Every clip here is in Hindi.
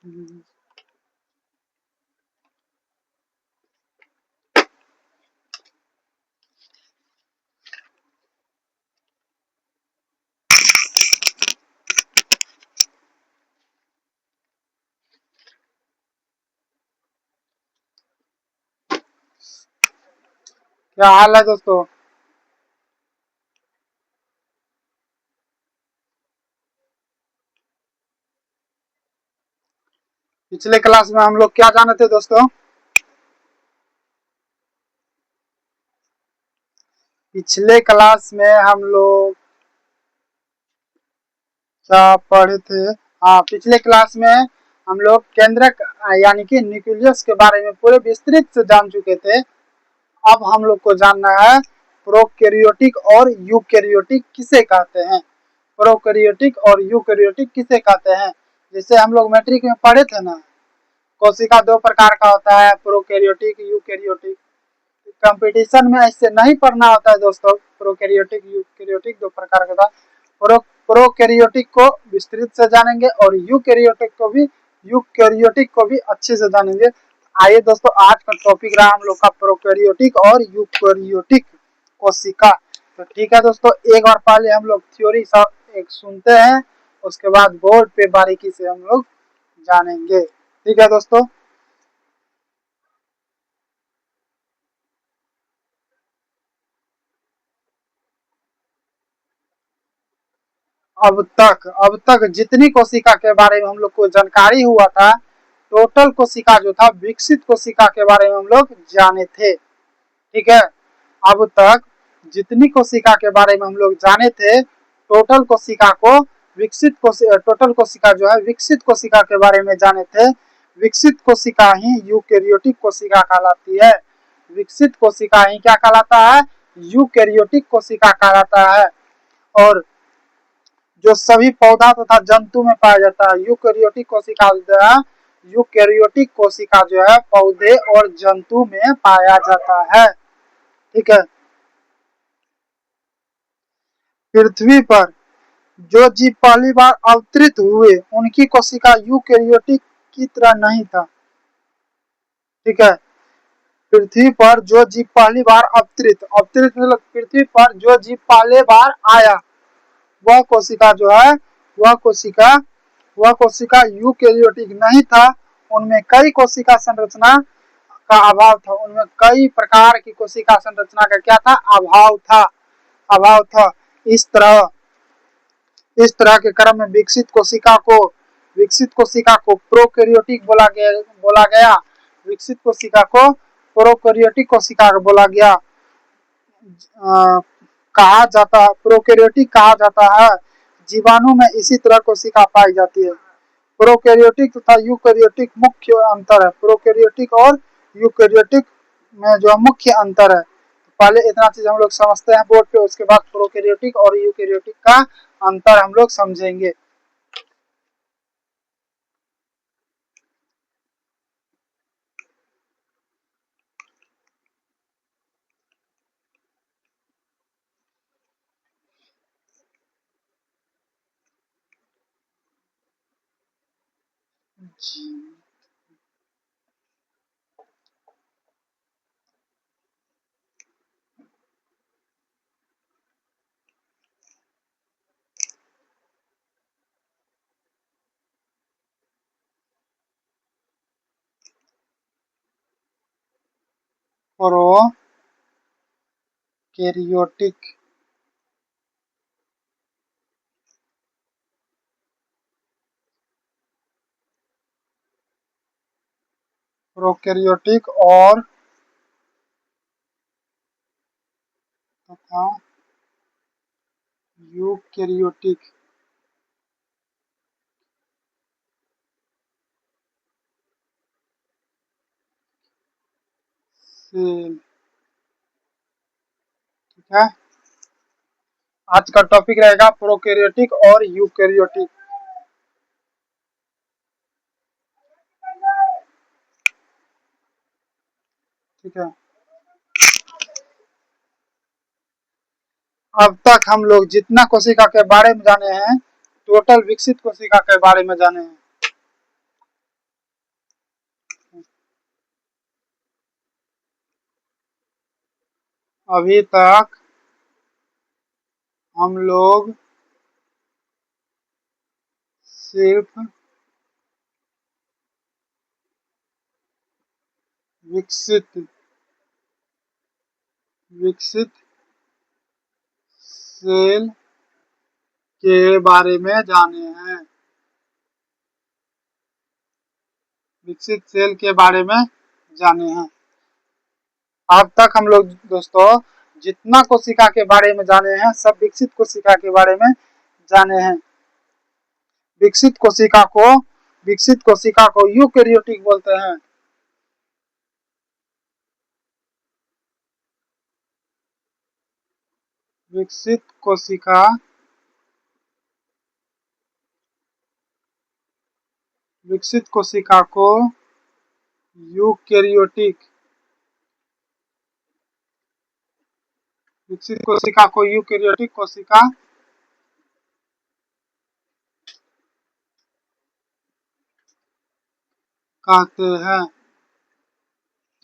क्या हाल है दोस्तों। पिछले क्लास में हम लोग क्या जाने थे दोस्तों। पिछले क्लास में हम लोग क्या पढ़े थे। हाँ, पिछले क्लास में हम लोग केंद्रक यानी कि न्यूक्लियस के बारे में पूरे विस्तृत से जान चुके थे। अब हम लोग को जानना है प्रोकैरियोटिक और यूकैरियोटिक किसे कहते हैं। प्रोकैरियोटिक और यूकैरियोटिक किसे कहते हैं। जैसे हम लोग मैट्रिक में पढ़े थे ना, कोशिका दो प्रकार का होता है, प्रोकैरियोटिक यूकैरियोटिक। कंपटीशन में ऐसे नहीं पढ़ना होता है दोस्तों। प्रोकैरियोटिक यूकैरियोटिक दो प्रकार का था। प्रोकैरियोटिक को विस्तृत से जानेंगे और यूकैरियोटिक को भी अच्छे से जानेंगे। आइए दोस्तों, आज का टॉपिक रहा हम लोग का प्रोकैरियोटिक और यूकैरियोटिक कोशिका। तो ठीक है दोस्तों, एक बार पहले हम लोग थ्योरी एक सुनते हैं, उसके बाद बोर्ड पे बारीकी से हम लोग जानेंगे। ठीक है दोस्तों। अब तक जितनी कोशिका के बारे में हम लोग को जानकारी हुआ था, टोटल कोशिका जो था विकसित कोशिका के बारे में हम लोग जाने थे। ठीक है। अब तक जितनी कोशिका के बारे में हम लोग जाने थे, टोटल कोशिका को टोटल कोशिका जो है विकसित कोशिका के बारे में जाने थे। विकसित कोशिका ही यूकैरियोटिक कोशिका कहलाती है। विकसित कोशिका ही क्या कहलाता है, यूकैरियोटिक कोशिका कहलाता है। और जो सभी पौधा तथा जंतु में पाया जाता है, यूकैरियोटिक कोशिका जो है, यूकैरियोटिक कोशिका जो है पौधे और जंतु में पाया जाता है। ठीक है। पृथ्वी पर जो जीव पहली बार अवतरित हुए, उनकी कोशिका यूकैरियोटिक की तरह नहीं था। ठीक है। पृथ्वी पर जो जीव पहली बार अवतरित अवतरित मतलब पृथ्वी पर जो जीव पहले बार आया, वह कोशिका जो है, वह कोशिका वह कोशिका यूकैरियोटिक नहीं था। उनमें कई कोशिका संरचना का अभाव था। उनमें कई प्रकार की कोशिका संरचना का क्या था, अभाव था। इस तरह इस तरह के क्रम में विकसित कोशिका को प्रोकैरियोटिक बोला गया। विकसित कोशिका को प्रोकैरियोटिक कोशिका बोला गया। कहा जाता प्रोकैरियोटिक कहा जाता है। जीवाणु में इसी तरह कोशिका पाई जाती है। प्रोकैरियोटिक तथा यूकैरियोटिक मुख्य अंतर है। प्रोकैरियोटिक और यूकैरियोटिक में जो मुख्य अंतर है, पहले इतना चीज हम लोग समझते हैं बोर्ड पे, उसके बाद प्रोकैरियोटिक और यूकैरियोटिक का अंतर हम लोग समझेंगे। प्रोकैरियोटिक प्रोकैरियोटिक और तथा यूकैरियोटिक सेल। ठीक है। आज का टॉपिक रहेगा प्रोकैरियोटिक और यूकैरियोटिक। ठीक है। अब तक हम लोग जितना कोशिका के बारे में जाने हैं, टोटल विकसित कोशिका के बारे में जाने हैं। अभी तक हम लोग सिर्फ विकसित विकसित सेल के बारे में जाने हैं। विकसित सेल के बारे में जाने हैं। अब तक हम लोग दोस्तों जितना कोशिका के बारे में जाने हैं सब विकसित कोशिका के बारे में जाने हैं। विकसित कोशिका को यूकेरियोटिक बोलते हैं। विकसित कोशिका को यूकेरियोटिक कोशिका कहते हैं।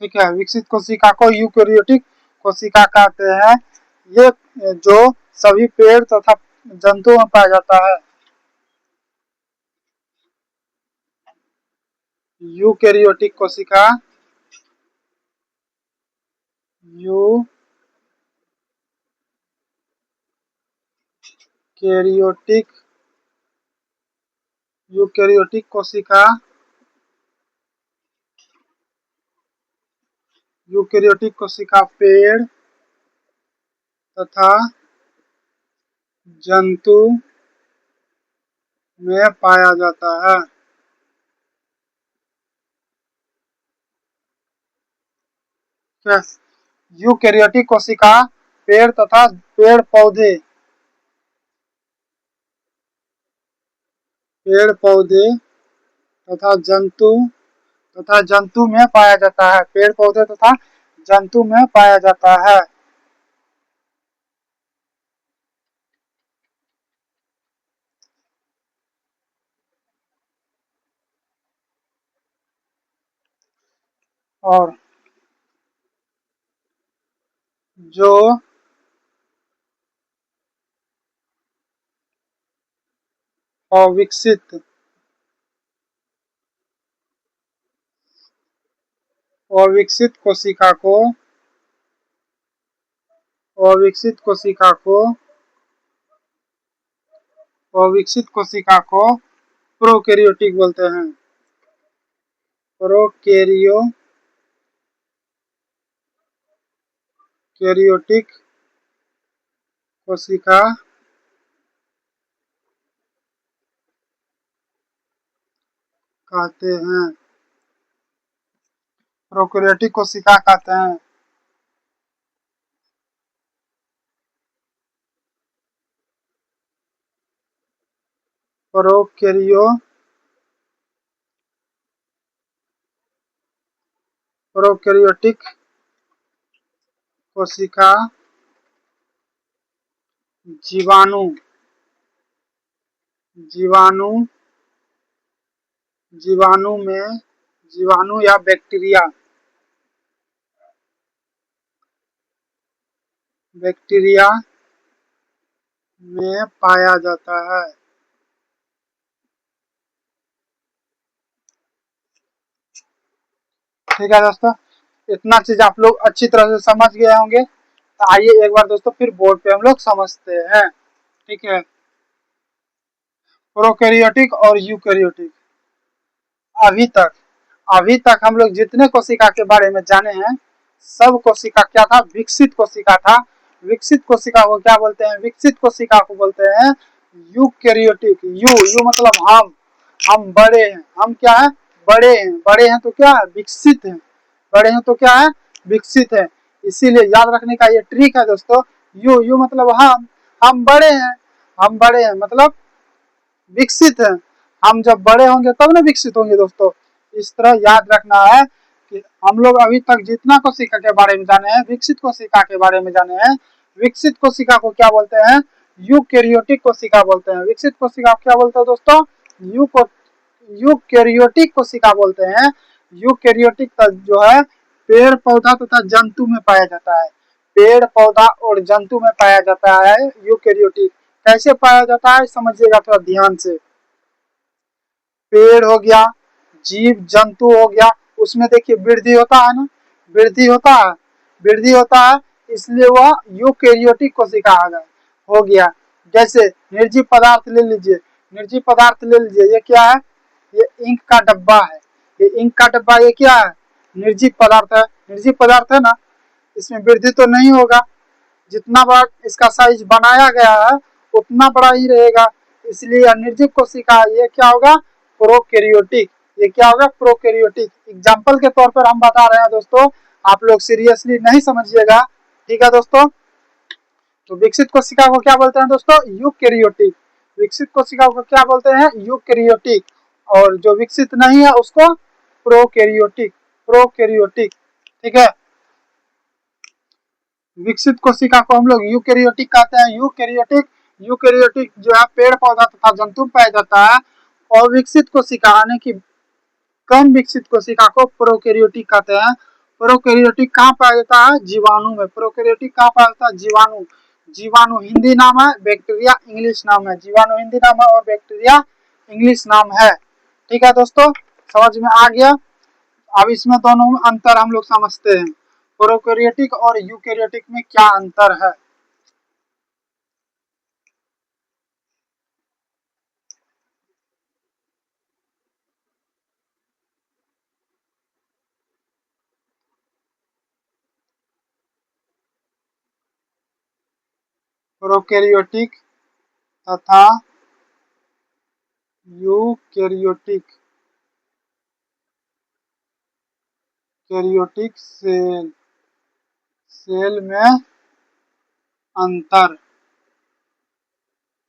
ठीक है, विकसित कोशिका को यूकेरियोटिक कोशिका कहते हैं। ये जो सभी पेड़ तथा जंतुओं में पाया जाता है। यूकेरियोटिक कोशिका यूकेरियोटिक कोशिका पेड़ तथा जंतु में पाया जाता है। यूकेरियोटिक कोशिका पेड़ तथा पेड़ पौधे तथा जंतु में पाया जाता है। पेड़ पौधे तथा जंतु में पाया जाता है। और जो अविकसित कोशिका को प्रोकैरियोटिक बोलते हैं। प्रोकैरियोटिक कोशिका कहते हैं। प्रोकैरियोटिक कोशिका कहते हैं। प्रोकैरियोटिक कोशिका जीवाणु या बैक्टीरिया में पाया जाता है। ठीक है दोस्तों, इतना चीज आप लोग अच्छी तरह से समझ गए होंगे। तो आइए एक बार दोस्तों फिर बोर्ड पे हम लोग समझते हैं। ठीक है, प्रोकैरियोटिक और यूकैरियोटिक। अभी तक हम लोग जितने कोशिका के बारे में जाने हैं सब कोशिका क्या था? विकसित कोशिका था। विकसित कोशिका को क्या बोलते हैं? विकसित कोशिका को बोलते हैं यूकैरियोटिक। यू मतलब हम बड़े हैं। हम क्या है? बड़े हैं तो क्या है? विकसित हैं। बड़े हैं तो क्या है? विकसित है। इसीलिए याद रखने का ये ट्रिक है दोस्तों। यू मतलब हम बड़े हैं मतलब विकसित है। हम जब बड़े होंगे तब ना विकसित होंगे दोस्तों। इस तरह याद रखना है कि हम लोग अभी तक जितना कोशिका के बारे में जाने हैं, विकसित कोशिका के बारे में जाने हैं। विकसित कोशिका को क्या बोलते हैं? यूकैरियोटिक कोशिका बोलते हैं। विकसित कोशिका को क्या बोलते हैं दोस्तों? यूकैरियोटिक कोशिका बोलते हैं। यूकैरियोटिक जो है पेड़ पौधा तथा जंतु में पाया जाता है। पेड़ पौधा और जंतु में पाया जाता है यूकेरियोटिक। कैसे पाया जाता है समझिएगा थोड़ा ध्यान से। पेड़ हो गया, जीव जंतु हो गया, उसमें देखिए वृद्धि होता है ना, वृद्धि होता है, वृद्धि होता है, इसलिए वह यूकेरियोटिक कोशिका हो गया। जैसे निर्जीव पदार्थ ले लीजिए, निर्जीव पदार्थ ले लीजिए, ये क्या है, ये इंक का डब्बा है, ये इंक का डब्बा, ये क्या है, निर्जीव पदार्थ है, निर्जीव पदार्थ है ना, इसमें वृद्धि तो नहीं होगा, जितना बड़ा इसका साइज बनाया गया है उतना बड़ा ही रहेगा, इसलिए निर्जीव कोशिका ये क्या होगा, प्रोकैरियोटिक। ये क्या होगा, प्रोकैरियोटिक। एग्जाम्पल के तौर पर हम बता रहे हैं दोस्तों, आप लोग सीरियसली नहीं समझिएगा, ठीक है दोस्तों। तो विकसित कोशिका को क्या बोलते हैं दोस्तों, यूकेरियोटिक। विकसित कोशिका को क्या बोलते हैं, यूकेरियोटिक। और जो विकसित नहीं है उसको प्रोकैरियोटिक, प्रोकैरियोटिक, ठीक है। विकसित कोशिका को हम लोग यूकेरियोटिक कहते हैं। यूकेरियोटिक, यूकेरियोटिक जो है पेड़ पौधा तथा जंतु में पाया जाता है। और विकसित कोशिका यानी कि कम विकसित कोशिका को प्रोकैरियोटिक कहते हैं। प्रोकैरियोटिक कहाँ पाया जाता है, जीवाणु में। प्रोकैरियोटिक कहाँ पाया जाता है, जीवाणु। जीवाणु हिंदी नाम है, बैक्टीरिया इंग्लिश नाम है। जीवाणु हिंदी नाम है और बैक्टीरिया इंग्लिश नाम है, ठीक है दोस्तों, समझ में आ गया। अब इसमें दोनों में अंतर हम लोग समझते हैं, प्रोकैरियोटिक और यूकेरियोटिक में क्या अंतर है। प्रोकैरियोटिक तथा यूकेरियोटिक, कैरियोटिक सेल, सेल में अंतर।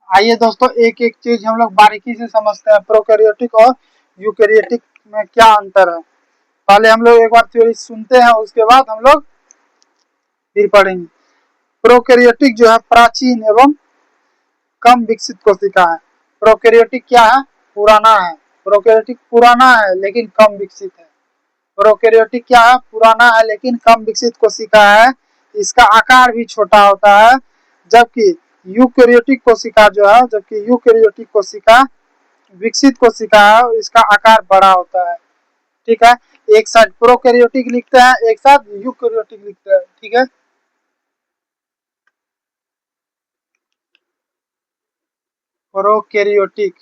आइए दोस्तों एक एक चीज हम लोग बारीकी से समझते हैं, प्रोकैरियोटिक और यूकेरियोटिक में क्या अंतर है। पहले हम लोग एक बार थ्योरी सुनते हैं, उसके बाद हम लोग फिर पढ़ेंगे। प्रोकैरियोटिक जो है प्राचीन एवं कम विकसित कोशिका है। प्रोकैरियोटिक क्या है, पुराना है। प्रोकैरियोटिक पुराना है लेकिन कम विकसित है। प्रोकैरियोटिक क्या है, पुराना है लेकिन कम विकसित कोशिका है। इसका आकार भी छोटा होता है, जबकि यूकेरियोटिक कोशिका जो है, जबकि यूकेरियोटिक कोशिका विकसित कोशिका है, इसका आकार बड़ा होता है, ठीक है। एक साथ प्रोकैरियोटिक लिखते हैं, एक साथ यूकेरियोटिक लिखते हैं, ठीक है। प्रोकैरियोटिक,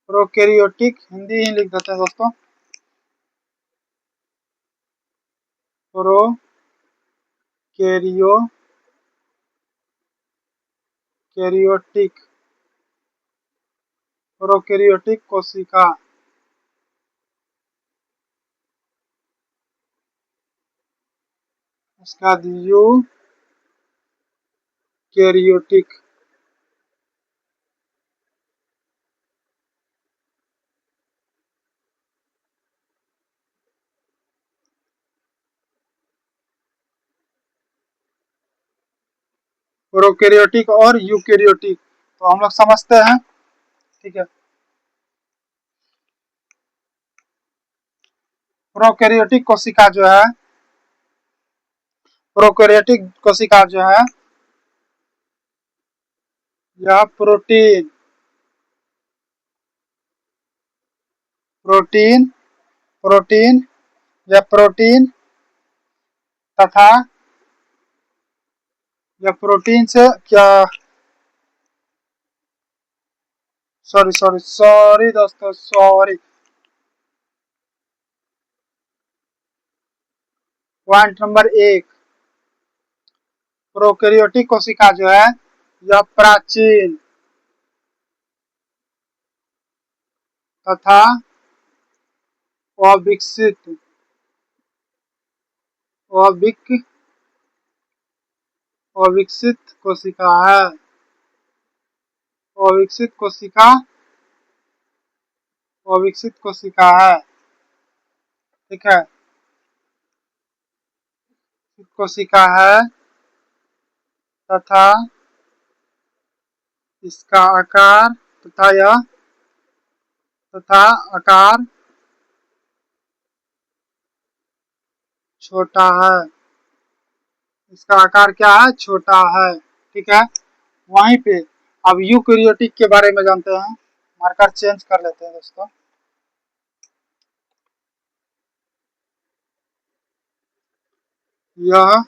प्रोकैरियोटिक हिंदी ही लिख देते हैं दोस्तों, प्रोकैरियो कैरियोटिक, प्रोकैरियोटिक कोशिका। उसका यूकेरियोटिक, प्रोकैरियोटिक और यूकेरियोटिक तो हम लोग समझते हैं, ठीक है। प्रोकैरियोटिक कोशिका जो है, प्रोकैरियोटिक कोशिका जो है यह प्रोटीन, प्रोटीन, प्रोटीन या प्रोटीन तथा, या प्रोटीन से क्या, सॉरी सॉरी सॉरी दोस्तों, सॉरी। पॉइंट नंबर 1, प्रोकैरियोटिक कोशिका जो है यह प्राचीन तथा अविकसित, अविक अविकसित कोशिका है। अविकसित कोशिका, अविकसित कोशिका है, ठीक है। कोशिका है तथा इसका आकार तथा यह तथा आकार छोटा है, इसका आकार क्या है, छोटा है। ठीक है, वहीं पे अब यूकैरियोटिक के बारे में जानते हैं। मार्कर चेंज कर लेते हैं दोस्तों। यह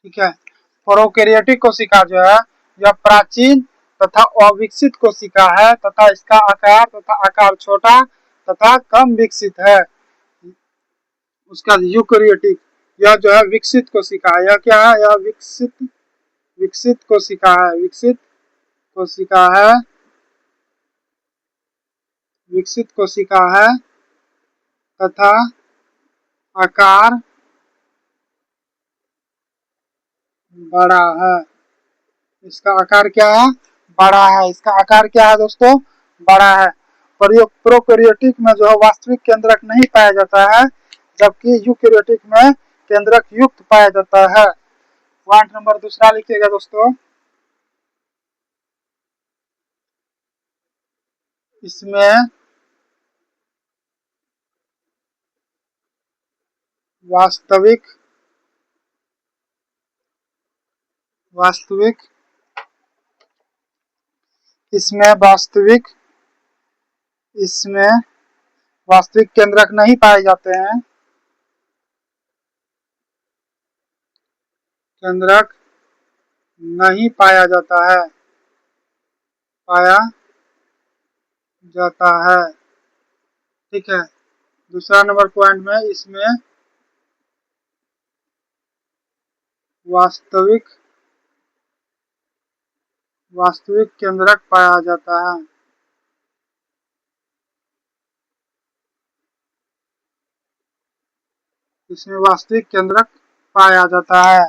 ठीक है, प्रोकैरियोटिक कोशिका जो है यह प्राचीन तथा अविकसित कोशिका है तथा इसका आकार छोटा तथा कम विकसित है। उसका यूकैरियोटिक, यह जो है विकसित कोशिका है। यह क्या है, यह विकसित विकसित कोशिका है, विकसित कोशिका है, विकसित कोशिका है तथा आकार बड़ा है। इसका आकार क्या है, बड़ा है। इसका आकार क्या है दोस्तों, बड़ा है। प्रोकैरियोटिक में जो है वास्तविक केंद्रक नहीं पाया जाता है, जबकि यूकैरियोटिक में केंद्रक युक्त पाया जाता है। पॉइंट नंबर दूसरा लिखिएगा दोस्तों। इसमें वास्तविक वास्तविक इसमें वास्तविक इसमें वास्तविक केंद्रक नहीं पाए जाते हैं, केंद्रक नहीं पाया जाता है, पाया जाता है। ठीक है, दूसरा नंबर पॉइंट में इसमें वास्तविक वास्तविक केंद्रक पाया जाता है। इसमें वास्तविक केंद्रक पाया जाता है।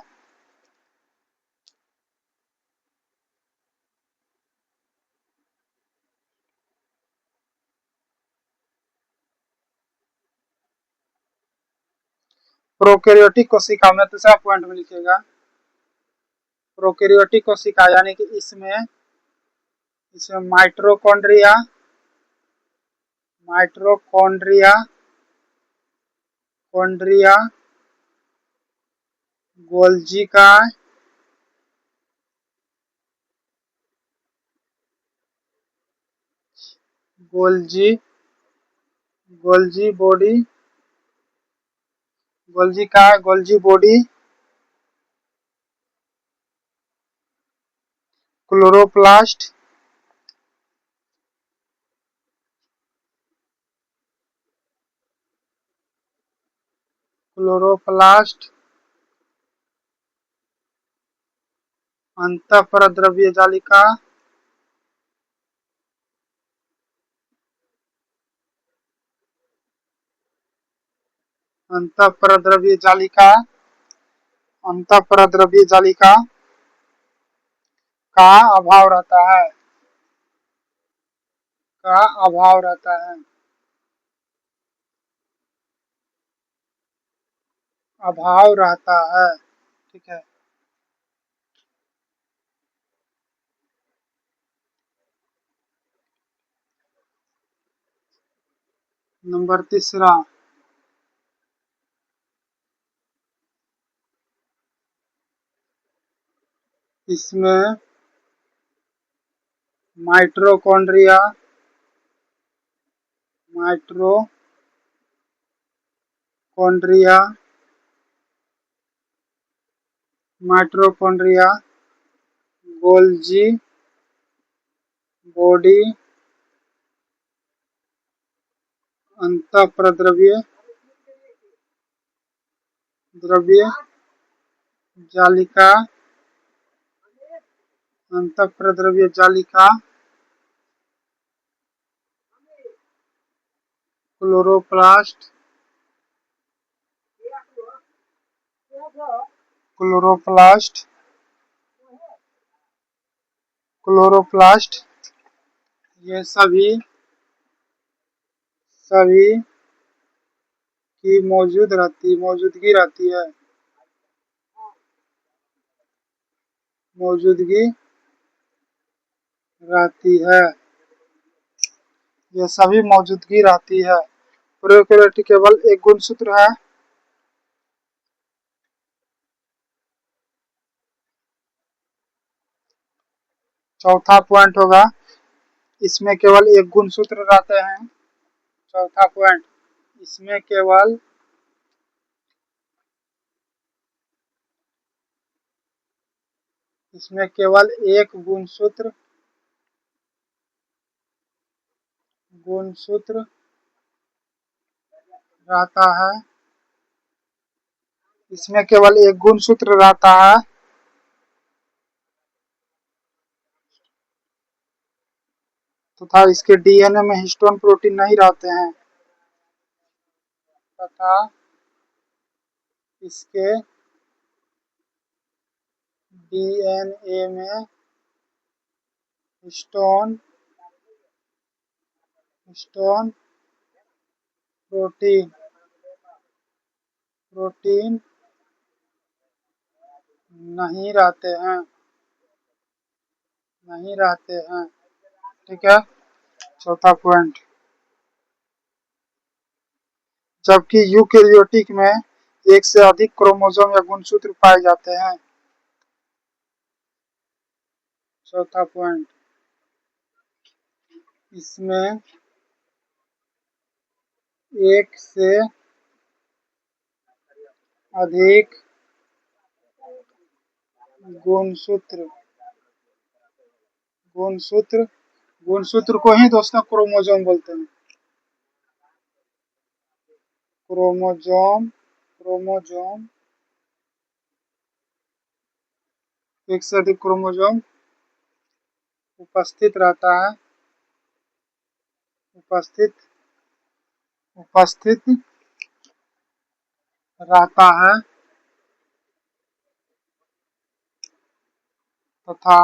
प्रोकैरियोटिक कोशिका में दूसरा पॉइंट में लिखिएगा। प्रोकैरियोटिक कोशिका यानी कि इसमें इसमें माइटोकॉन्ड्रिया माइटोकॉन्ड्रिया कॉन्ड्रिया गोल्जी का गोल्जी गोल्जी बॉडी गोल्जी का गोल्जी बॉडी क्लोरोप्लास्ट क्लोरोप्लास्ट अंतःपरद्रव्य जालिका अंतःपरद्रव्य जालिका अंतःपरद्रव्य जालिका का अभाव रहता है, का अभाव रहता है, अभाव रहता है। ठीक है, नंबर तीसरा इसमें mitochondria mitochondria mitochondria Golgi body अंतःपरद्रव्य द्रव्य जालिका अंतक प्रद्रव्य जालिका क्लोरोप्लास्ट क्लोरोप्लास्ट क्लोरोप्लास्ट ये सभी की मौजूदगी रहती है, मौजूदगी रहती है, ये सभी मौजूदगी रहती है। प्रोकैरियोटिक केवल एक गुणसूत्र है। चौथा पॉइंट होगा इसमें केवल एक गुणसूत्र रहते हैं। चौथा पॉइंट इसमें केवल एक गुणसूत्र रहता है। इसमें केवल एक गुणसूत्र रहता है तथा इसके डीएनए में हिस्टोन प्रोटीन नहीं रहते हैं तथा इसके डीएनए में हिस्टोन प्रोटीन नहीं रहते हैं। ठीक है, चौथा पॉइंट। जबकि यूकेरियोटिक में एक से अधिक क्रोमोसोम या गुणसूत्र पाए जाते हैं। चौथा पॉइंट इसमें एक से अधिक गुणसूत्र को ही दोस्तों क्रोमोसोम बोलते हैं। क्रोमोसोम एक से अधिक क्रोमोसोम उपस्थित रहता है तथा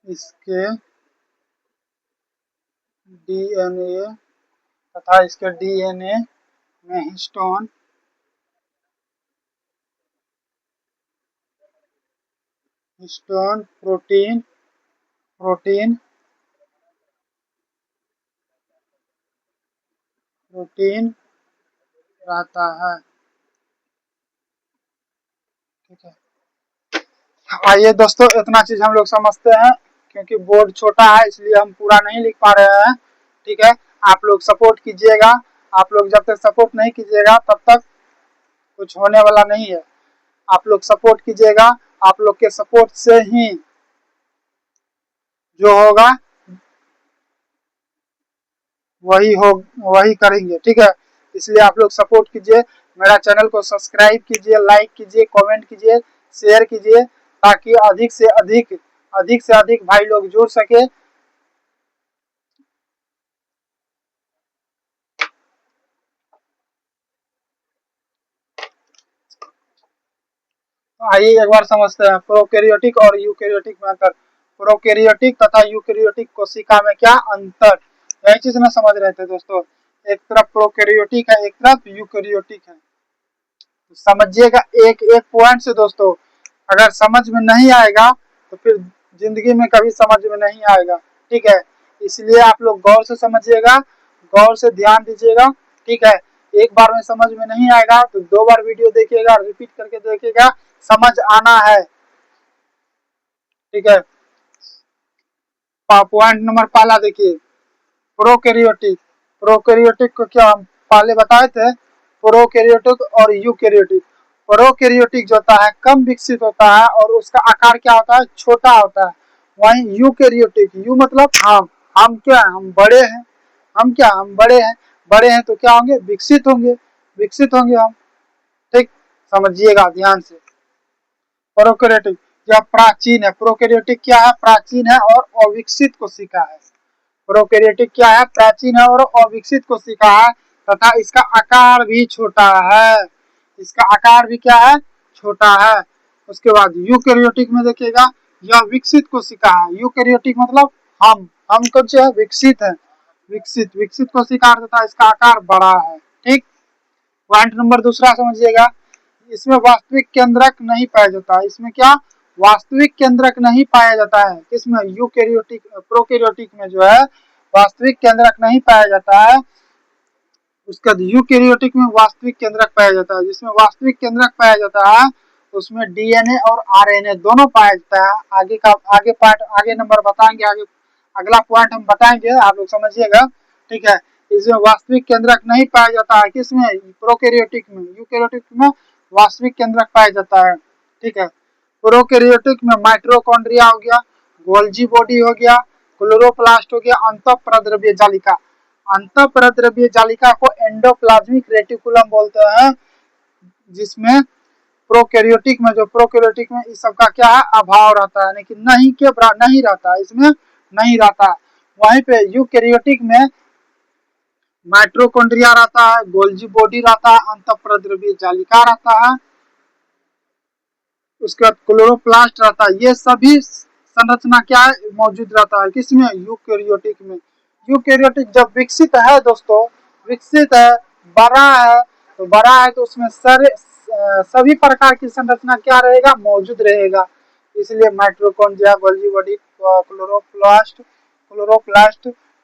इसके डीएनए में हिस्टोन प्रोटीन रहता है। ठीक है, आइए दोस्तों इतना चीज हम लोग समझते हैं। क्योंकि बोर्ड छोटा है इसलिए हम पूरा नहीं लिख पा रहे हैं। ठीक है, आप लोग सपोर्ट कीजिएगा। आप लोग जब तक सपोर्ट नहीं कीजिएगा तब तक कुछ होने वाला नहीं है। आप लोग सपोर्ट कीजिएगा, आप लोग के सपोर्ट से ही जो होगा वही करेंगे। ठीक है, इसलिए आप लोग सपोर्ट कीजिए, मेरा चैनल को सब्सक्राइब कीजिए, लाइक कीजिए, कमेंट कीजिए, शेयर कीजिए, ताकि अधिक से अधिक भाई लोग जुड़ सके। आइए एक बार समझते हैं प्रोकैरियोटिक और यूकैरियोटिक में अंतर। प्रोकैरियोटिक तथा यूकैरियोटिक कोशिका में क्या अंतर, यही चीज में समझ रहे थे दोस्तों। एक तरफ प्रोकैरियोटिक है, एक तरफ यूकैरियोटिक है। तो समझिएगा एक एक पॉइंट से दोस्तों। अगर समझ में नहीं आएगा तो फिर जिंदगी में कभी समझ में नहीं आएगा। ठीक है, इसलिए आप लोग गौर से समझिएगा, गौर से ध्यान दीजिएगा। ठीक है, एक बार में समझ में नहीं आएगा तो 2 बार वीडियो देखिएगा, रिपीट करके देखिएगा, समझ आना है। ठीक है, पॉइंट नंबर पहला देखिए, प्रोकैरियोटिक। प्रोकैरियोटिक को क्या हम पहले बताए थे, प्रोकैरियोटिक और यूकैरियोटिक। प्रोकैरियोटिक जो होता है कम विकसित होता है और उसका आकार क्या होता है, छोटा होता है। वहीं यूकैरियोटिक, यू मतलब हम क्या है, हम बड़े हैं। हम बड़े हैं तो क्या होंगे, विकसित होंगे हम। ठीक, समझिएगा ध्यान से। प्रोकैरियोटिक यह प्राचीन है। प्रोकैरियोटिक क्या है? प्राचीन है और अविकसित कोशिका है। प्रोकैरियोटिक क्या है? प्राचीन है और अविकसित कोशिका है तथा इसका आकार भी छोटा है। इसका आकार भी क्या है? छोटा है। उसके बाद यूकैरियोटिक में देखिएगा, यह विकसित कोशिका है। यूकैरियोटिक मतलब हम कौन से है? विकसित है। विकसित कोशिका तथा इसका आकार बड़ा है। ठीक। पॉइंट नंबर दूसरा समझिएगा, इसमें वास्तविक केंद्रक नहीं पाया जाता है। इसमें क्या? वास्तविक केंद्रक नहीं पाया जाता है। किसमें? यूकैरियोटिक। प्रोकैरियोटिक में जो है वास्तविक केंद्रक नहीं पाया जाता है। उसके बाद यूकैरियोटिक में वास्तविक केंद्रक पाया जाता है। जिसमें वास्तविक केंद्रक पाया जाता है उसमें डीएनए और आरएनए दोनों पाया जाता है। आगे पार्ट आगे नंबर बताएंगे, आगे अगला पॉइंट हम बताएंगे, आप लोग समझिएगा। ठीक है। इसमें वास्तविक केंद्रक नहीं पाया जाता है। किसमें? प्रोकैरियोटिक में। यूकैरियोटिक में वास्तविक केंद्रक पाया जाता है। ठीक है। प्रोकैरियोटिक में माइटोकॉन्ड्रिया हो गया, गोल्जी बॉडी हो गया, क्लोरोप्लास्ट हो गया, अंतःप्रद्रव्य जालिका। अंतःप्रद्रव्य जालिका को एंडोप्लाज्मिक रेटिकुलम बोलते हैं। जिसमें प्रोकैरियोटिक में इस सब का क्या है? अभाव रहता है, लेकिन नहीं के नहीं रहता है, इसमें नहीं रहता। वहीं पे यूकैरियोटिक में माइटोकॉन्ड्रिया रहता है, गोल्जी बॉडी रहता है, अंतःप्रद्रव्य जालिका रहता है, उसके बाद क्लोरोप्लास्ट रहता है। ये सभी संरचना क्या है? मौजूद रहता है। किसमें? यूकैरियोटिक में। यूकैरियोटिक जब विकसित है दोस्तों, विकसित है, बड़ा है, तो बड़ा है तो उसमें सभी प्रकार की संरचना क्या रहेगा? मौजूद रहेगा। इसलिए माइटोकॉन्ड्रिया, गोल्जी बॉडी, क्लोरोप्लास्ट,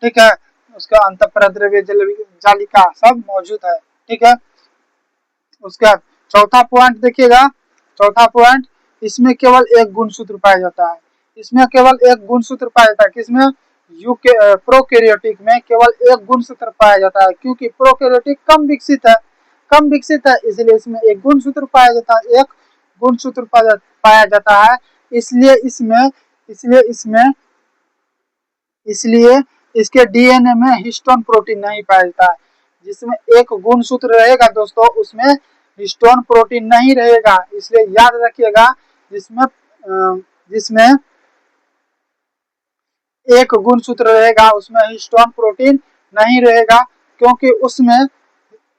ठीक है, उसका अंतःप्रद्रव्य जालिका सब मौजूद है। ठीक है। उसके बाद चौथा पॉइंट देखिएगा, चौथा पॉइंट, इसमें केवल एक गुणसूत्र पाया जाता है। इसमें केवल एक गुणसूत्र पाया जाता है। किसमें? प्रोकैरियोटिक में केवल एक गुणसूत्र पाया जाता है, क्योंकि प्रोकैरियोटिक कम विकसित है, इसलिए इसमें एक गुणसूत्र पाया जाता है, एक गुणसूत्र पाया जाता है। इसलिए इसमें इसलिए इसमें इसलिए इसके डीएनए में हिस्टोन प्रोटीन नहीं पाया जाता है। जिसमें एक गुणसूत्र रहेगा दोस्तों, उसमें हिस्टोन प्रोटीन नहीं रहेगा। इसलिए याद रखिएगा, जिसमें जिसमें एक गुणसूत्र रहेगा उसमें हिस्टोन प्रोटीन नहीं रहेगा, क्योंकि उसमें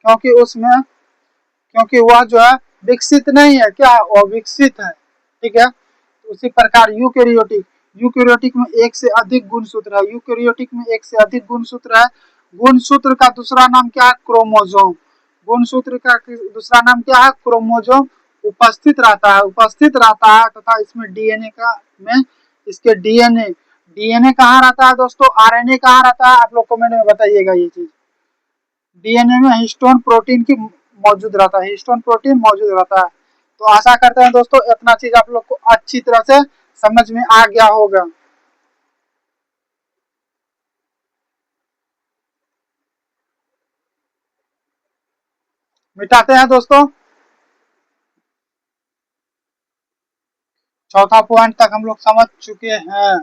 क्योंकि उसमें क्योंकि वह जो है विकसित नहीं है, क्या? अविकसित है। ठीक है। उसी प्रकार यूकैरियोटिक में एक से अधिक गुणसूत्र है। यूकैरियोटिक में एक से अधिक गुणसूत्र है। गुणसूत्र का दूसरा नाम क्या है? क्रोमोसोम। गुणसूत्र का दूसरा नाम क्या है? क्रोमोसोम उपस्थित रहता है तथा इसमें डीएनए का में इसके डीएनए कहाँ रहता है दोस्तों? आरएनए कहाँ रहता है? आप लोग कमेंट में बताइएगा ये चीज। डीएनए में हिस्टोन प्रोटीन की मौजूद रहता है, हिस्टोन प्रोटीन मौजूद रहता है। तो आशा करते हैं दोस्तों इतना चीज आप लोग को अच्छी तरह से समझ में आ गया होगा। मिटाते हैं दोस्तों। चौथा पॉइंट तक हम लोग समझ चुके हैं।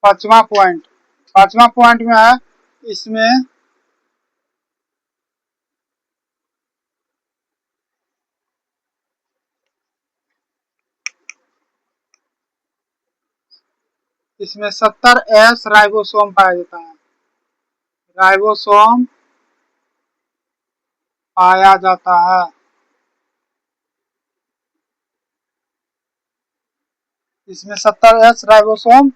पांचवा पॉइंट में है, इसमें इसमें 70S राइबोसोम पाया जाता है। राइबोसोम पाया जाता है। इसमें 70S राइबोसोम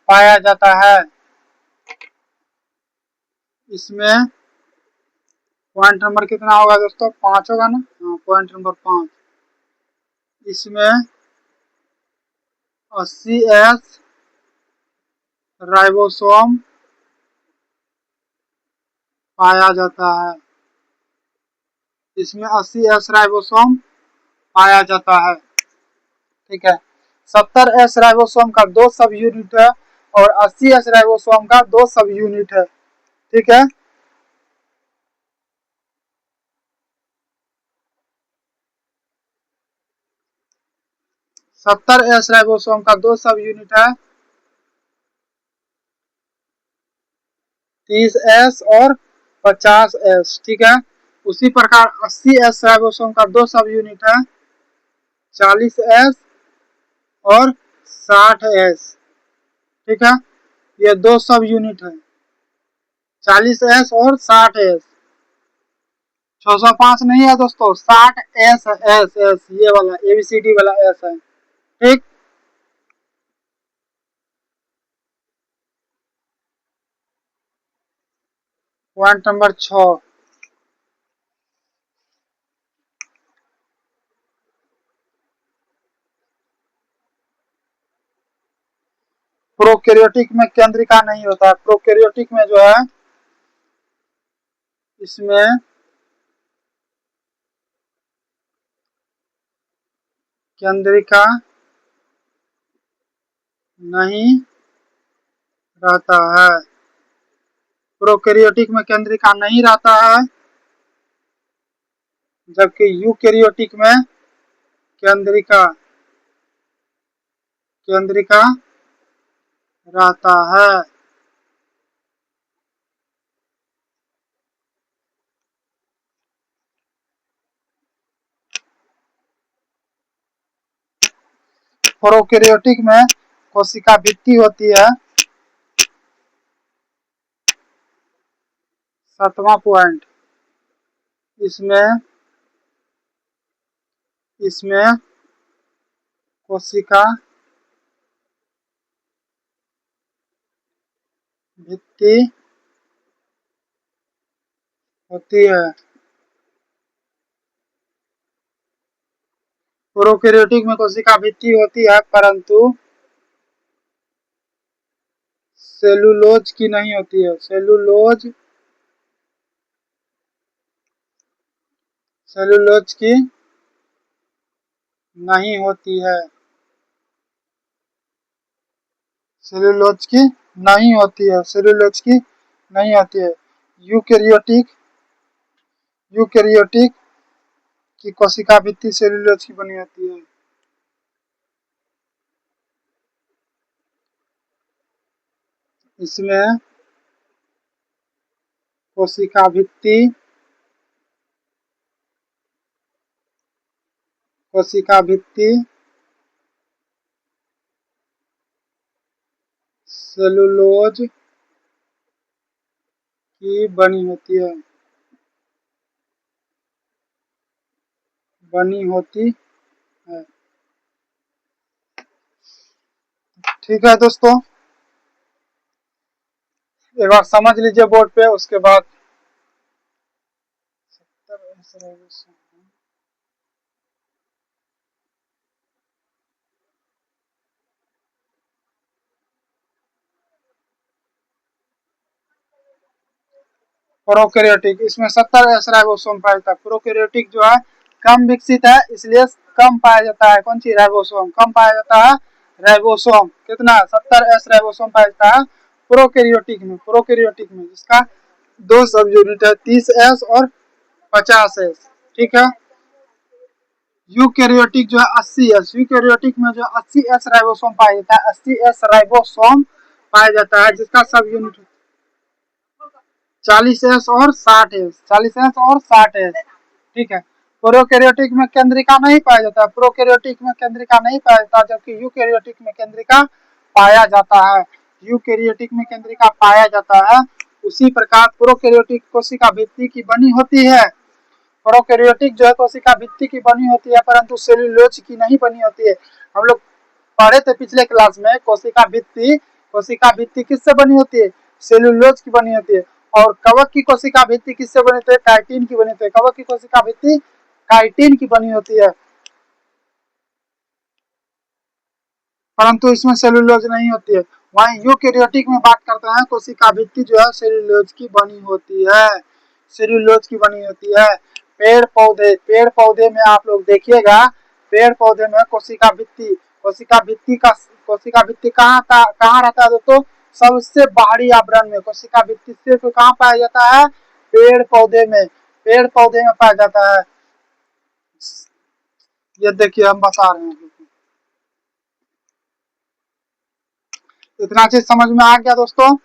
पाया जाता है। इसमें पॉइंट नंबर कितना होगा दोस्तों? 5 होगा ना? हाँ, पॉइंट नंबर 5। इसमें 80S राइबोसोम पाया जाता है। इसमें 80S राइबोसोम पाया जाता है। ठीक है। 70S राइबोसोम का 2 सब यूनिट है। और 80S राइबोसोम का 2 सब यूनिट है। ठीक है, सत्तर एस राइबोसोम का 2 सब यूनिट है, 30S और 50S। ठीक है, उसी प्रकार 80S राइबोसोम का 2 सब यूनिट है, 40S और 60S। ठीक है, ये 2 सब यूनिट है, 40S और 60S। 605 नहीं है दोस्तों, 60S एस एस, ये वाला ABCD वाला एस है। ठीक, पॉइंट नंबर 6, प्रोकैरियोटिक में केंद्रिका नहीं होता है। प्रोकैरियोटिक में जो है इसमें केंद्रिका नहीं रहता है, प्रोकैरियोटिक में केंद्रिका नहीं रहता है, जबकि यूकैरियोटिक में केंद्रिका केंद्रिका रहता है। प्रोकैरियोटिक में कोशिका भित्ति होती है। 7वां पॉइंट, इसमें इसमें कोशिका भित्ति होती है। प्रोकैरियोटिक में कोशिका भित्ति होती है, परंतु सेलुलोज की नहीं होती है। सेलुलोज की नहीं होती है, सेलुलोज की नहीं होती है, सेलुलोज की नहीं होती है। यूकैरियोटिक यूकैरियोटिक की कोशिका भित्ति सेलुलोज की बनी होती है। इसमें कोशिका भित्ति सेलुलोज की बनी होती है, बनी होती है। ठीक है दोस्तों, एक बार समझ लीजिए बोर्ड पे, उसके बाद प्रोकैरियोटिक, इसमें 70S राइबोसोम पाया जाता है। प्रोकैरियोटिक जो है कम विकसित है, इसलिए कम पाया जाता है। कौन सी राइबोसोम कम पाया जाता है? राइबोसोम कितना? 70S राइबोसोम पाया जाता है प्रोकैरियोटिक में जिसका 2 सब यूनिट है, 30S और 50S। ठीक है, यूकैरियोटिक जो है 80S, यूकैरियोटिक में जो 80S राइबोसोम पाया जाता है, 80S राइबोसोम पाया जाता है, जिसका सब यूनिट 40S और 60S, 40S और 60S। ठीक है, प्रोकैरियोटिक में केंद्रिका नहीं पाया जाता, प्रोकैरियोटिक में केंद्रिका नहीं पाया जाता, जबकि यूकैरियोटिक में केंद्रिका पाया जाता है। यूकैरियोटिक में केंद्रिका पाया जाता है। उसी प्रकार प्रोकैरियोटिक कोशिका भित्ति की बनी होती है। प्रोकैरियोटिक जो है कोशिका भित्ति की बनी होती है, परंतु सेलुलोज की नहीं बनी होती है। हम लोग पढ़े थे पिछले क्लास में, कोशिका भित्ति किससे बनी होती है? सेलुलोज की बनी होती है। और कवक की कोशिका भित्ति किससे बनी होती है? काइटिन की बनी होती है। कवक की कोशिका भित्ति काइटिन की बनी होती है, परंतु इसमें सेलुलोज नहीं होती है। वहीं यूकैरियोटिक में बात करते हैं, कोशिका भित्ति जो है सेलुलोज की बनी होती है, सेलुलोज की बनी होती है। पेड़ पौधे में आप लोग देखिएगा, पेड़ पौधे में कोशिका भित्ति कोशिका भित्ति कहाँ रहता है दोस्तों? सबसे बाहरी आवरण में। कोशिका भित्ति सिर्फ कहाँ पाया जाता है? पेड़ पौधे में। पेड़ पौधे में पाया जाता है। ये देखिए हम बता रहे हैं। इतना चीज समझ में आ गया दोस्तों?